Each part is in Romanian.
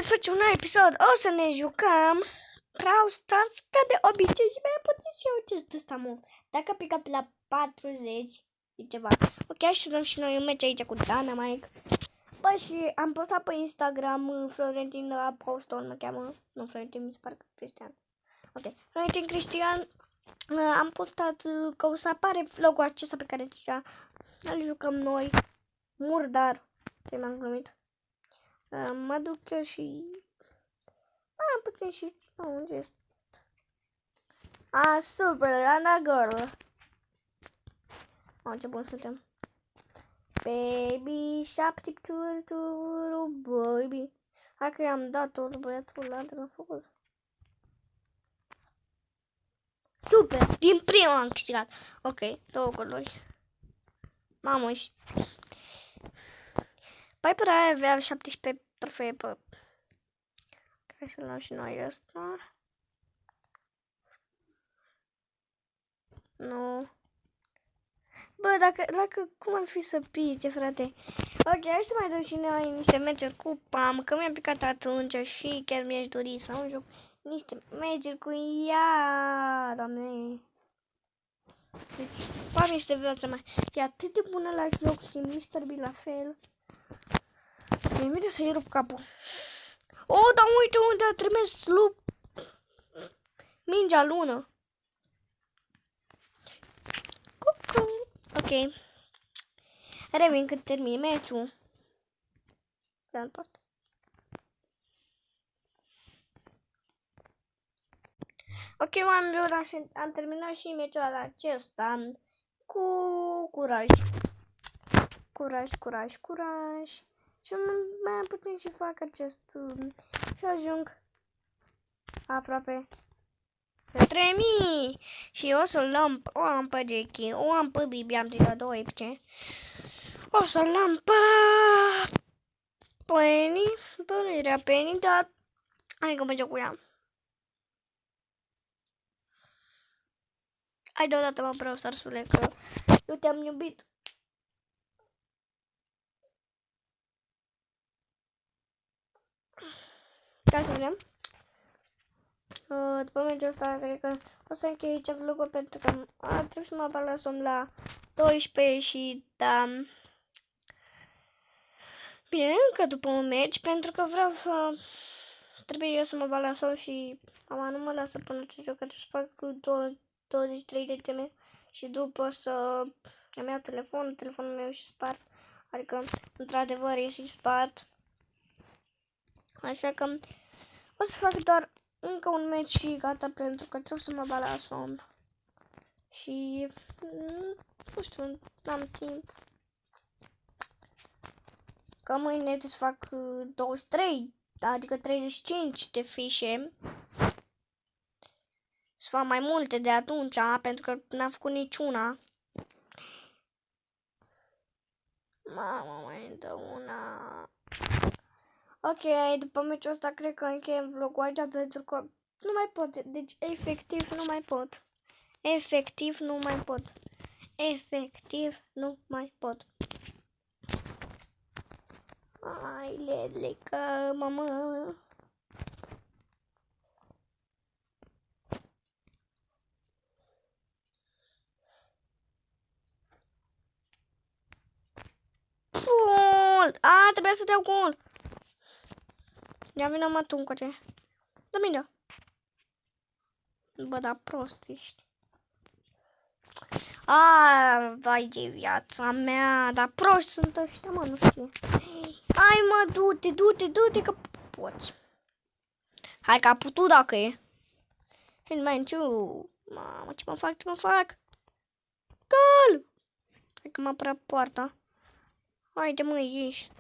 facem un nou episod. O să ne jucăm Brawl Stars ca de obicei și mai puțin și eu test ăsta mult. Dacă pică pe la 40 e ceva. Ok, hai să dăm și noi un meci aici cu Dynamite. Bă, și am postat pe Instagram Florentin Apostol, mă cheamă. Nu, Florentin, mi se pare Cristian. Ok, Florentin Cristian. Am postat că o să apare vlogul acesta pe care deja îl jucăm noi. Murdar. Ce m-am glumit. Mă duc eu și... am puțin și... unde este? Super, Ana Girl. Ce bun suntem. Baby, șapte turu, baby. Hai că i-am dat-o băiatul ăla de l-am făcut. Super, din prima am câștigat. Ok, 2 goluri. Mamă, și... Piper aia avea 17 trofee pe... Hai să luăm și noi ăsta. Nu. Bă, dacă cum ar fi să pice, frate? Ok, hai să mai dăm și noi niște meciuri cu Pam, că mi-a picat atunci și chiar mi-aș dori să nu joc niște meciuri cu ea, doamne. Pam este viața mea. E atât de bună la joc și Mr. B la fel. Mi-e minte să-i rup capul. Oh, dar uite unde a trimis lup. Mingea lună. Cucu. Ok. Revin când termin meciul. Ok, oamenilor, am terminat și meciul acesta cu curaj. Curaj. Și mai puțin și fac acest și ajung aproape de 3000. Și o să luăm, o am pe Jackie, o am pe Bibi, am deja 2 epice. O să luăm pe Penny, părerea Penny, dar hai că mergem cu ea. Hai deodată mă Brawl Stars-ule, că eu te-am iubit. Ca să vedem. După meciul ăsta, cred că o să închei aici vlogul pentru că trebuie să mă balasăm la 12 și da... Bine, încă după un meci, pentru că vreau să... Trebuie eu să mă balasăm și mama nu mă lasă până ce joc, trebuie să fac 23 de teme și după să îmi iau telefonul meu și spart. Adică, într-adevăr, e și spart. Așa că o să fac doar încă un meci și gata, pentru că trebuie să mă bat la somn. Și nu știu, n-am timp. Că mâine trebuie să fac 23, adică 35 de fișe. Să fac mai multe de atunci, pentru că n-am făcut niciuna. Mama, mai dă una. Ok, după meciul ăsta cred că încheiem vlogul aici, pentru că nu mai pot. Deci, efectiv, nu mai pot. Efectiv, nu mai pot. Ai, ledlecă, mamă. Gol! Trebuia să dau gol. Ia vină mă tu încoace. Dă mingea. Bă, da prost ești. Vai de viața mea. Dar prost sunt ăștia, mă, nu știu. Hai, mă, du-te, că poți. Hai că a putut dacă e. Hai, mai înciu. Mamă, ce mă fac? Gol! Hai că m-a apărat poarta. Haide, mă, ieși.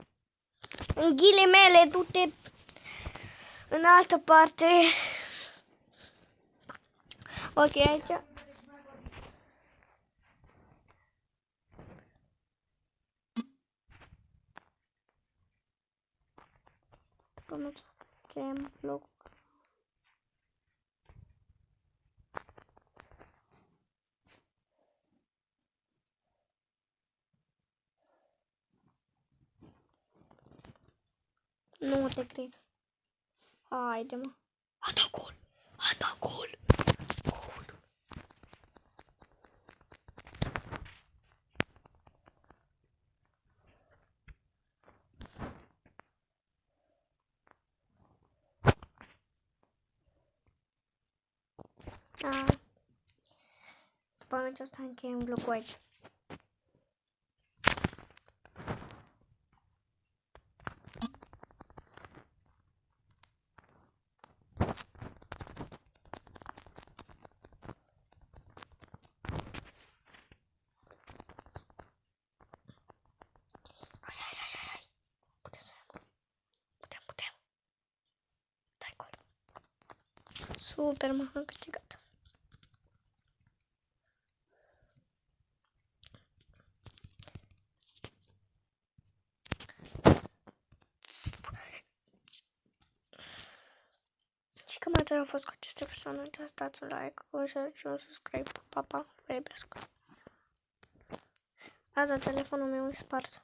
În ghilimele, du-te în altă parte. Ok, aici. După meciul ăsta, încheiem vlogul. Nu te cred. Haide, mă. A dat gol! A dat gol! Gol! După aceasta încheiem vlogul aici. Putem. Dai gol. Super, m-am câștigat. Și cam atât a fost cu aceste persoane. Uitați, dați un like, și un subscribe. Pa, pa, vă iubesc. Da, telefonul meu e spart.